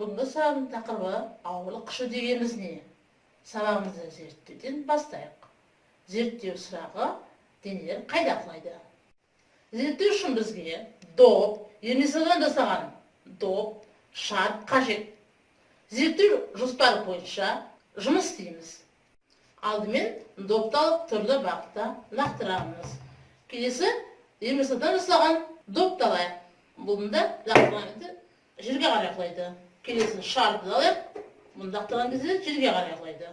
Бүгінгі сабағымыздың тақырыбы ауырлық күші дегеніміз не? Сабағымызды зерттеуден бастайық. Зерттеу сұрағы денелер қайда құлайды? Зерттеу үшін бізге доп, ернесадан жасаған доп, шарт қажет. Зерттеу жоспары бойынша жұмыс істейміз. Алдымен допты алып түрлі бағытта лақтырамыз. Келесі ернесадан жасаған допты алайық. Бұнда лақтырған жерге қарай құлайды. Келесі шарды алайық. Бұны лақтырған кезде жерге қарай құлайды.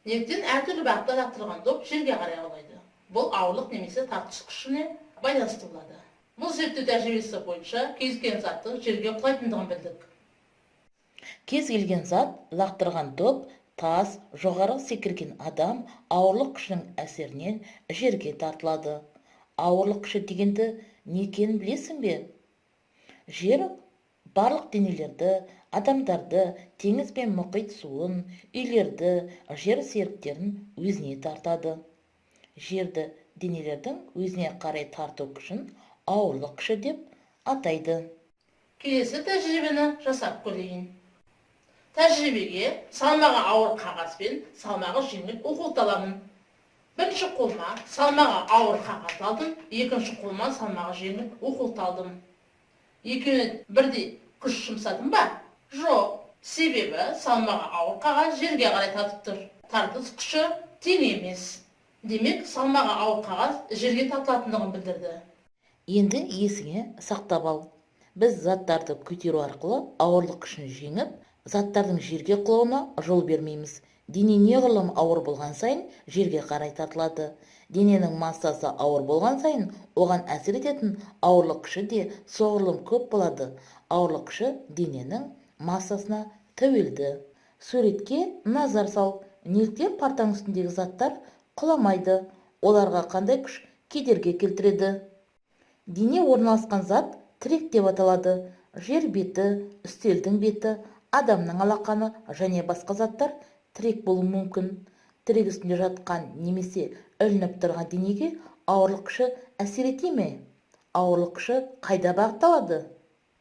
Неліктен әртүрлі бағытта лақтырған доп жерге қарай құлайды. Бұл ауырлық немесе тартылыс күшіне байланысты болады. Бұл зерттеу тәжірибесі бойынша кез келген заттың жерге құлайтындығын білдік. Кез келген зат лақтырған доп, тас, жоғары секірген адам ауырлық күшінің әсерінен жерге тартылады. Ауырлық күші дегенді не екенін білесің бе? Жер барлық денелерді, адамдарды, теңіз бен мұхит суын, үйлерді, жер серіктерін өзіне тартады. Жерді денелердің өзіне қарай тарту күшін ауырлық күші деп атайды. Келесі тәжірибені жасап көрейін. Тәжірибеге салмағы ауыр қағаз бен салмағы жеңіл оқулық аламын. Бірінші қолыма салмағы ауыр қағаз алдым, екінші қолыма салмағы жеңіл оқулық алдым. Екеуіне бірдей күш жұмсадым ба? Жоқ. Себебі салмағы ауыр қағаз жерге қарай тартып тұр. Тартылыс күші тең емес. Демек, салмағы ауыр қағаз жерге тартылатындығын білдірді. Енді есіңе сақтап ал. Біз заттарды көтеру арқылы ауырлық күшін жеңіп, заттардың жерге құлауына жол бермейміз. Дене неғұрлым ауыр болған сайын жерге қарай тартылады. Дененің массасы ауыр болған сайын оған әсер ететін ауырлық күші де соғұрлым көп болады. Ауырлық күші дененің массасына тәуелді. Суретке назар сал. Неліктен партаның үстіндегі заттар құламайды? Оларға қандай күш кедергі келтіреді? Дене орналасқан зат тірек деп аталады. Жер беті, үстелдің беті, адамның алақаны және басқа заттар тірек болуы мүмкін. Тірек үстінде жатқан немесе ілініп тұрған денеге ауырлық күші әсер ете ме? Ауырлық күші қайда бағытталады?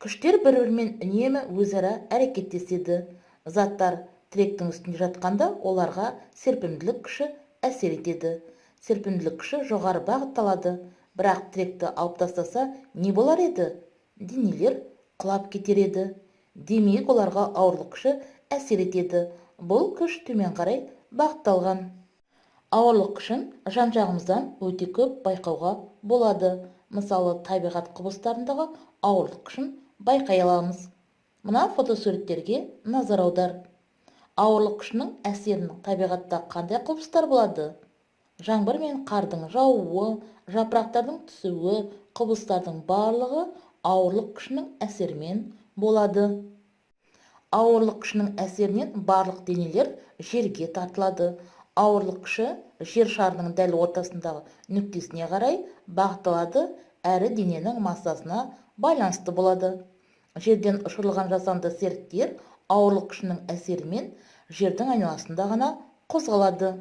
Күштер бір-бірімен үнемі өзара әрекеттеседі. Заттар тіректің үстінде жатқанда оларға серпімділік күші әсер етеді. Серпімділік күші жоғары бағытталады. Бірақ тіректі алып тастаса не болар еді? Денелер құлап кетер еді. Демек оларға ауырлық күші әсер етеді. Бұл күш төмен қарай бағытталған. Ауырлық күшін жан-жағымыздан өте көп байқауға болады. Мысалы, табиғат құбылыстарындағы ауырлық күшін байқай аламыз. Мына фотосуреттерге назар аудар. Ауырлық күшінің әсерінің табиғатта қандай құбылыстар болады? Жаңбыр мен қардың жаууы, жапырақтардың түсуі, құбылыстардың барлығы ауырлық күшінің әсерімен болады. Ауырлық күшінің әсерінен барлық денелер жерге тартылады. Ауырлық күші жер шарының дәл ортасындағы нүктесіне қарай бағытталады, әрі дененің массасына байланысты болады. Жерден ұшырылған жасанды серіктер ауырлық күшінің әсерімен жердің айналасында ғана қозғалады.